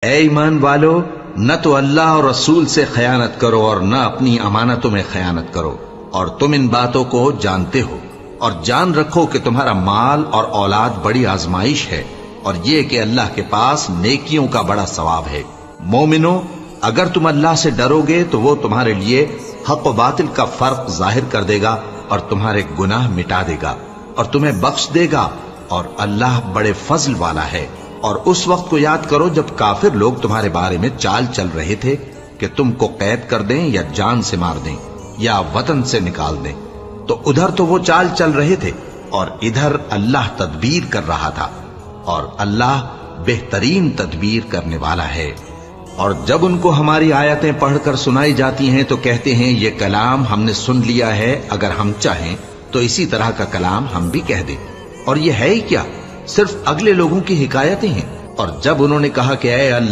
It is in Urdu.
اے ایمان والو، نہ تو اللہ اور رسول سے خیانت کرو اور نہ اپنی امانتوں میں خیانت کرو، اور تم ان باتوں کو جانتے ہو، اور جان رکھو کہ تمہارا مال اور اولاد بڑی آزمائش ہے، اور یہ کہ اللہ کے پاس نیکیوں کا بڑا ثواب ہے۔ مومنو، اگر تم اللہ سے ڈرو گے تو وہ تمہارے لیے حق و باطل کا فرق ظاہر کر دے گا اور تمہارے گناہ مٹا دے گا اور تمہیں بخش دے گا، اور اللہ بڑے فضل والا ہے۔ اور اس وقت کو یاد کرو جب کافر لوگ تمہارے بارے میں چال چل رہے تھے کہ تم کو قید کر دیں یا جان سے مار دیں یا وطن سے نکال دیں، تو ادھر تو وہ چال چل رہے تھے اور ادھر اللہ تدبیر کر رہا تھا، اور اللہ بہترین تدبیر کرنے والا ہے۔ اور جب ان کو ہماری آیتیں پڑھ کر سنائی جاتی ہیں تو کہتے ہیں یہ کلام ہم نے سن لیا ہے، اگر ہم چاہیں تو اسی طرح کا کلام ہم بھی کہہ دیں، اور یہ ہے ہی کیا، صرف اگلے لوگوں کی حکایتیں ہیں۔ اور جب انہوں نے کہا کہ اے اللہ